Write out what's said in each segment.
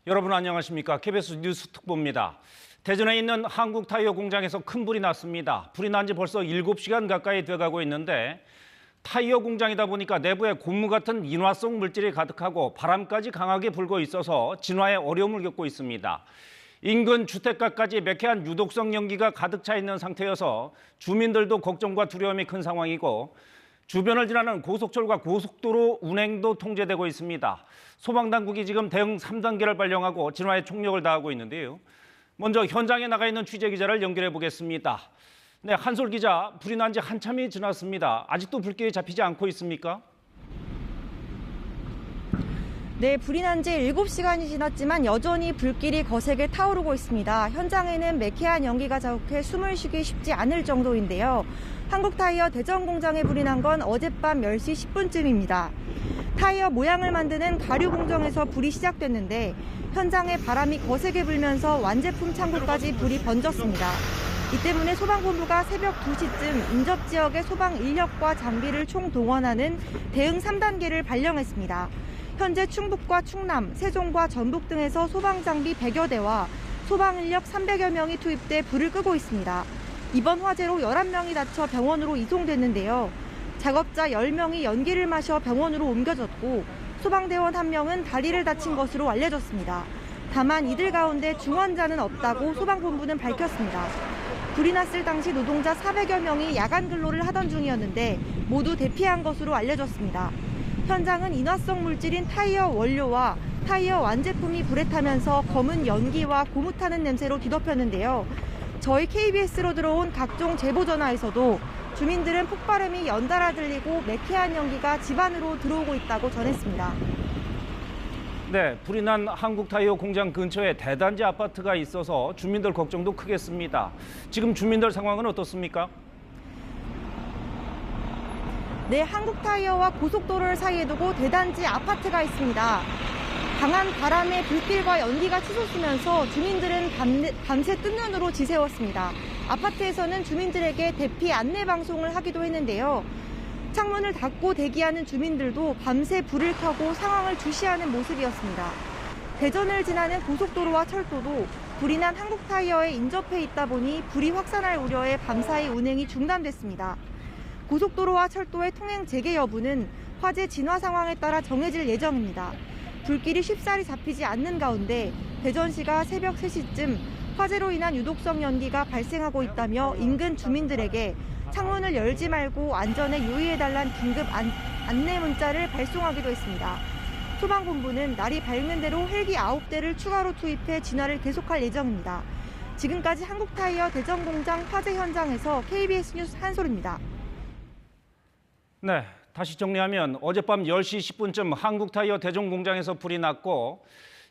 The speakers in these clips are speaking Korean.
여러분 안녕하십니까? KBS 뉴스 특보입니다. 대전에 있는 한국타이어 공장에서 큰 불이 났습니다. 불이 난 지 벌써 7시간 가까이 돼가고 있는데 타이어 공장이다 보니까 내부에 고무 같은 인화성 물질이 가득하고 바람까지 강하게 불고 있어서 진화에 어려움을 겪고 있습니다. 인근 주택가까지 매캐한 유독성 연기가 가득 차 있는 상태여서 주민들도 걱정과 두려움이 큰 상황이고 주변을 지나는 고속철과 고속도로 운행도 통제되고 있습니다. 소방당국이 지금 대응 3단계를 발령하고 진화에 총력을 다하고 있는데요. 먼저 현장에 나가 있는 취재기자를 연결해 보겠습니다. 네, 한솔 기자, 불이 난 지 한참이 지났습니다. 아직도 불길이 잡히지 않고 있습니까? 네, 불이 난 지 7시간이 지났지만 여전히 불길이 거세게 타오르고 있습니다. 현장에는 매캐한 연기가 자욱해 숨을 쉬기 쉽지 않을 정도인데요. 한국타이어 대전 공장에 불이 난 건 어젯밤 10시 10분쯤입니다. 타이어 모양을 만드는 가류 공정에서 불이 시작됐는데 현장에 바람이 거세게 불면서 완제품 창고까지 불이 번졌습니다. 이 때문에 소방본부가 새벽 2시쯤 인접 지역의 소방 인력과 장비를 총동원하는 대응 3단계를 발령했습니다. 현재 충북과 충남, 세종과 전북 등에서 소방장비 100여 대와 소방인력 300여 명이 투입돼 불을 끄고 있습니다. 이번 화재로 11명이 다쳐 병원으로 이송됐는데요. 작업자 10명이 연기를 마셔 병원으로 옮겨졌고 소방대원 1명은 다리를 다친 것으로 알려졌습니다. 다만 이들 가운데 중환자는 없다고 소방본부는 밝혔습니다. 불이 났을 당시 노동자 400여 명이 야간 근로를 하던 중이었는데 모두 대피한 것으로 알려졌습니다. 현장은 인화성 물질인 타이어 원료와 타이어 완제품이 불에 타면서 검은 연기와 고무 타는 냄새로 뒤덮였는데요. 저희 KBS로 들어온 각종 제보 전화에서도 주민들은 폭발음이 연달아 들리고 매캐한 연기가 집 안으로 들어오고 있다고 전했습니다. 네, 불이 난 한국타이어 공장 근처에 대단지 아파트가 있어서 주민들 걱정도 크겠습니다. 지금 주민들 상황은 어떻습니까? 네, 한국타이어와 고속도로를 사이에 두고 대단지 아파트가 있습니다. 강한 바람에 불길과 연기가 치솟으면서 주민들은 밤새 뜬 눈으로 지새웠습니다. 아파트에서는 주민들에게 대피 안내 방송을 하기도 했는데요. 창문을 닫고 대기하는 주민들도 밤새 불을 켜고 상황을 주시하는 모습이었습니다. 대전을 지나는 고속도로와 철도도 불이 난 한국타이어에 인접해 있다 보니 불이 확산할 우려에 밤사이 운행이 중단됐습니다. 고속도로와 철도의 통행 재개 여부는 화재 진화 상황에 따라 정해질 예정입니다. 불길이 쉽사리 잡히지 않는 가운데 대전시가 새벽 3시쯤 화재로 인한 유독성 연기가 발생하고 있다며 인근 주민들에게 창문을 열지 말고 안전에 유의해달라는 긴급 안내 문자를 발송하기도 했습니다. 소방본부는 날이 밝는 대로 헬기 9대를 추가로 투입해 진화를 계속할 예정입니다. 지금까지 한국타이어 대전 공장 화재 현장에서 KBS 뉴스 한솔입니다. 네, 다시 정리하면 어젯밤 10시 10분쯤 한국타이어 대전 공장에서 불이 났고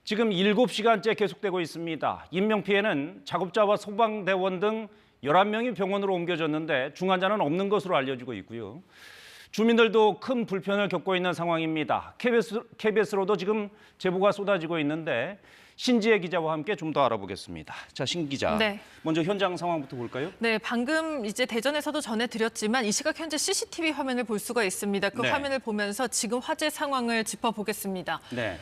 지금 7시간째 계속되고 있습니다. 인명피해는 작업자와 소방대원 등 11명이 병원으로 옮겨졌는데 중환자는 없는 것으로 알려지고 있고요. 주민들도 큰 불편을 겪고 있는 상황입니다. KBS로도 지금 제보가 쏟아지고 있는데 신지혜 기자와 함께 좀 더 알아보겠습니다. 자, 신 기자. 네. 먼저 현장 상황부터 볼까요? 네, 방금 이제 대전에서도 전해드렸지만 이 시각 현재 CCTV 화면을 볼 수가 있습니다. 그 네. 화면을 보면서 지금 화재 상황을 짚어보겠습니다. 네.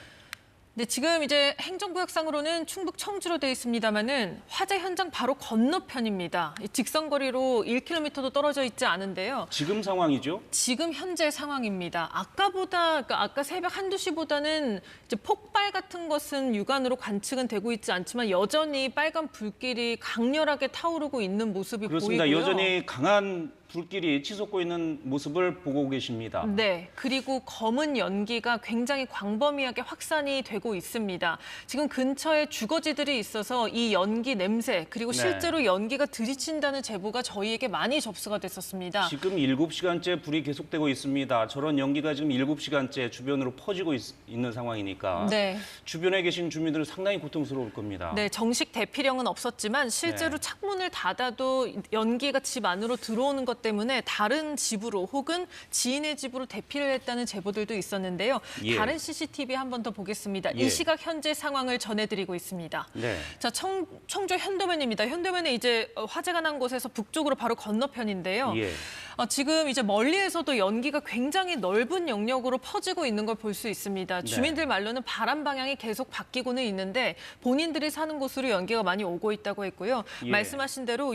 네, 지금 이제 행정구역상으로는 충북 청주로 되어 있습니다만은 화재 현장 바로 건너편입니다. 직선거리로 1km도 떨어져 있지 않은데요. 지금 상황이죠? 지금 현재 상황입니다. 그러니까 아까 새벽 한두 시보다는 이제 폭발 같은 것은 육안으로 관측은 되고 있지 않지만 여전히 빨간 불길이 강렬하게 타오르고 있는 모습이 그렇습니다. 보이고요. 여전히 강한 불길이 치솟고 있는 모습을 보고 계십니다. 네, 그리고 검은 연기가 굉장히 광범위하게 확산이 되고 있습니다. 지금 근처에 주거지들이 있어서 이 연기 냄새 그리고 네. 실제로 연기가 들이친다는 제보가 저희에게 많이 접수가 됐었습니다. 지금 7시간째 불이 계속되고 있습니다. 저런 연기가 지금 7시간째 주변으로 퍼지고 있는 상황이니까 네. 주변에 계신 주민들은 상당히 고통스러울 겁니다. 네, 정식 대피령은 없었지만 실제로 네. 창문을 닫아도 연기가 집 안으로 들어오는 것 때문에 다른 집으로 혹은 지인의 집으로 대피를 했다는 제보들도 있었는데요. 예. 다른 CCTV 한 번 더 보겠습니다. 예. 이 시각 현재 상황을 전해드리고 있습니다. 네. 자, 청주 현도면입니다. 현도면에 이제 화재가 난 곳에서 북쪽으로 바로 건너편인데요. 예. 지금 이제 멀리에서도 연기가 굉장히 넓은 영역으로 퍼지고 있는 걸 볼 수 있습니다. 네. 주민들 말로는 바람 방향이 계속 바뀌고는 있는데 본인들이 사는 곳으로 연기가 많이 오고 있다고 했고요. 예. 말씀하신 대로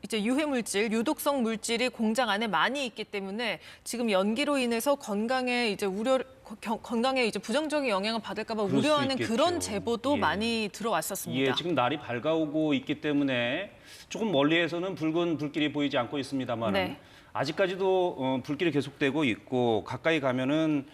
이제 유해 물질, 유독성 물질이 공장 안에 많이 있기 때문에 지금 연기로 인해서 건강에 이제 건강에 이제 부정적인 영향을 받을까 봐 그럴 수 우려하는 있겠죠. 그런 제보도 예. 많이 들어왔었습니다. 예, 지금 날이 밝아오고 있기 때문에 조금 멀리에서는 붉은 불길이 보이지 않고 있습니다만 네. 아직까지도 불길이 계속되고 있고 가까이 가면은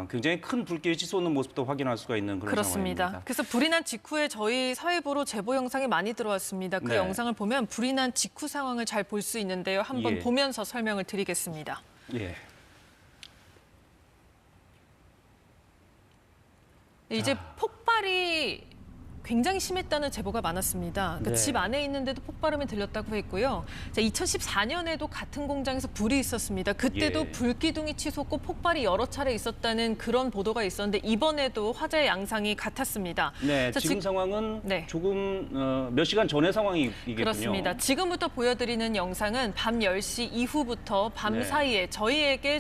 굉장히 큰 불길이 치솟는 모습도 확인할 수가 있는 그런 그렇습니다. 상황입니다. 그래서 불이 난 직후에 저희 사회부로 제보 영상이 많이 들어왔습니다. 그 네. 영상을 보면 불이 난 직후 상황을 잘 볼 수 있는데요. 한번 예. 보면서 설명을 드리겠습니다. 예. 이제 폭발이 굉장히 심했다는 제보가 많았습니다. 그러니까 네. 집 안에 있는데도 폭발음이 들렸다고 했고요. 2014년에도 같은 공장에서 불이 있었습니다. 그때도 예. 불기둥이 치솟고 폭발이 여러 차례 있었다는 그런 보도가 있었는데 이번에도 화재의 양상이 같았습니다. 네, 자, 지금 상황은 네. 조금 몇 시간 전의 상황이겠군요. 그렇습니다. 지금부터 보여드리는 영상은 밤 10시 이후부터 밤 네. 사이에 저희에게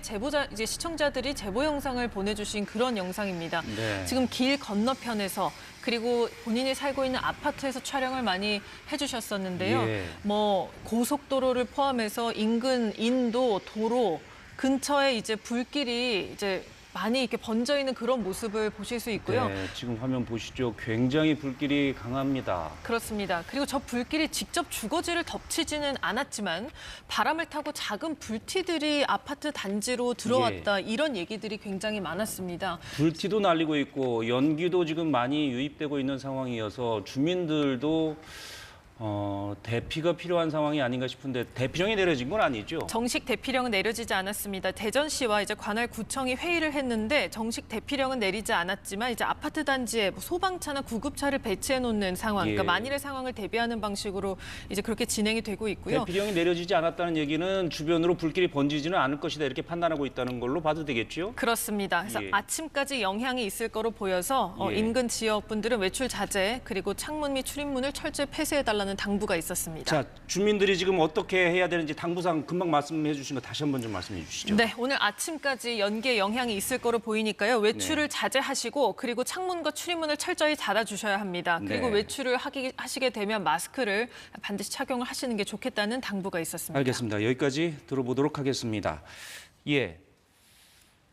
이제 시청자들이 제보 영상을 보내주신 그런 영상입니다. 네. 지금 길 건너편에서 그리고 본인이 살고 있는 아파트에서 촬영을 많이 해주셨었는데요. 예. 고속도로를 포함해서 인근 인도, 도로 근처에 이제 불길이 이제 많이 이렇게 번져 있는 그런 모습을 보실 수 있고요. 네, 지금 화면 보시죠. 굉장히 불길이 강합니다. 그렇습니다. 그리고 저 불길이 직접 주거지를 덮치지는 않았지만 바람을 타고 작은 불티들이 아파트 단지로 들어왔다. 이런 얘기들이 굉장히 많았습니다. 불티도 날리고 있고 연기도 지금 많이 유입되고 있는 상황이어서 주민들도 대피가 필요한 상황이 아닌가 싶은데 대피령이 내려진 건 아니죠? 정식 대피령은 내려지지 않았습니다. 대전시와 이제 관할구청이 회의를 했는데 정식 대피령은 내리지 않았지만 이제 아파트 단지에 소방차나 구급차를 배치해 놓는 상황, 예. 그러니까 만일의 상황을 대비하는 방식으로 이제 그렇게 진행이 되고 있고요. 대피령이 내려지지 않았다는 얘기는 주변으로 불길이 번지지는 않을 것이다 이렇게 판단하고 있다는 걸로 봐도 되겠죠? 그렇습니다. 그래서 예. 아침까지 영향이 있을 거로 보여서 예. 인근 지역 분들은 외출 자제 그리고 창문 및 출입문을 철저히 폐쇄해달라는 당부가 있었습니다. 자, 주민들이 지금 어떻게 해야 되는지 당부사항 금방 말씀해 주신 거 다시 한번 좀 말씀해 주시죠. 네, 오늘 아침까지 연기에 영향이 있을 거로 보이니까요. 외출을 네. 자제하시고 그리고 창문과 출입문을 철저히 닫아주셔야 합니다. 그리고 네. 외출을 하시게 되면 마스크를 반드시 착용을 하시는 게 좋겠다는 당부가 있었습니다. 알겠습니다. 여기까지 들어보도록 하겠습니다. 예.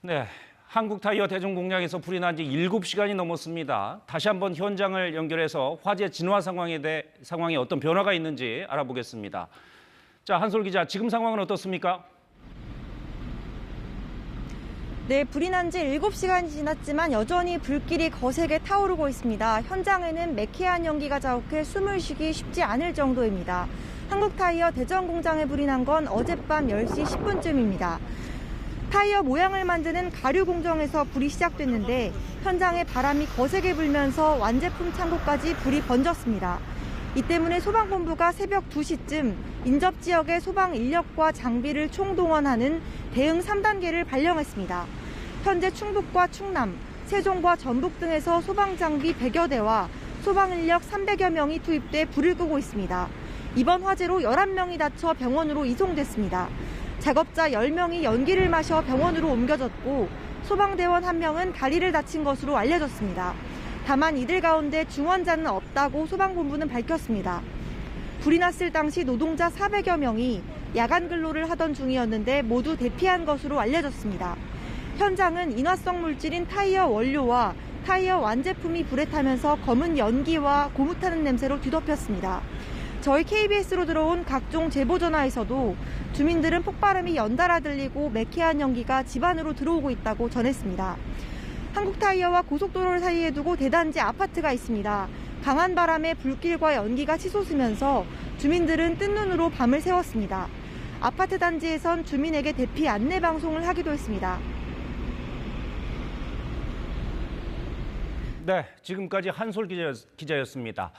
네. 한국타이어 대전 공장에서 불이 난 지 7시간이 넘었습니다. 다시 한번 현장을 연결해서 화재 진화 상황에 어떤 변화가 있는지 알아보겠습니다. 자, 한솔 기자, 지금 상황은 어떻습니까? 네, 불이 난 지 7시간이 지났지만 여전히 불길이 거세게 타오르고 있습니다. 현장에는 매캐한 연기가 자욱해 숨을 쉬기 쉽지 않을 정도입니다. 한국타이어 대전 공장에 불이 난 건 어젯밤 10시 10분쯤입니다. 타이어 모양을 만드는 가류 공정에서 불이 시작됐는데 현장에 바람이 거세게 불면서 완제품 창고까지 불이 번졌습니다. 이 때문에 소방본부가 새벽 2시쯤 인접 지역의 소방 인력과 장비를 총동원하는 대응 3단계를 발령했습니다. 현재 충북과 충남, 세종과 전북 등에서 소방장비 100여 대와 소방인력 300여 명이 투입돼 불을 끄고 있습니다. 이번 화재로 11명이 다쳐 병원으로 이송됐습니다. 작업자 10명이 연기를 마셔 병원으로 옮겨졌고 소방대원 1명은 다리를 다친 것으로 알려졌습니다. 다만 이들 가운데 중환자는 없다고 소방본부는 밝혔습니다. 불이 났을 당시 노동자 400여 명이 야간 근로를 하던 중이었는데 모두 대피한 것으로 알려졌습니다. 현장은 인화성 물질인 타이어 원료와 타이어 완제품이 불에 타면서 검은 연기와 고무타는 냄새로 뒤덮였습니다. 저희 KBS로 들어온 각종 제보 전화에서도 주민들은 폭발음이 연달아 들리고 매캐한 연기가 집 안으로 들어오고 있다고 전했습니다. 한국타이어와 고속도로를 사이에 두고 대단지 아파트가 있습니다. 강한 바람에 불길과 연기가 치솟으면서 주민들은 뜬 눈으로 밤을 새웠습니다. 아파트 단지에선 주민에게 대피 안내 방송을 하기도 했습니다. 네, 지금까지 한솔 기자였습니다.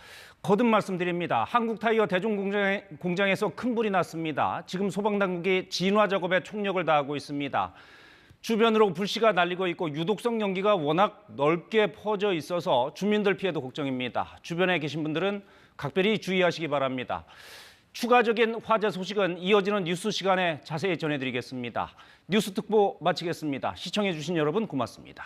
거듭 말씀드립니다. 한국타이어 대종공장에서 큰 불이 났습니다. 지금 소방당국이 진화 작업에 총력을 다하고 있습니다. 주변으로 불씨가 날리고 있고 유독성 연기가 워낙 넓게 퍼져 있어서 주민들 피해도 걱정입니다. 주변에 계신 분들은 각별히 주의하시기 바랍니다. 추가적인 화재 소식은 이어지는 뉴스 시간에 자세히 전해드리겠습니다. 뉴스 특보 마치겠습니다. 시청해주신 여러분 고맙습니다.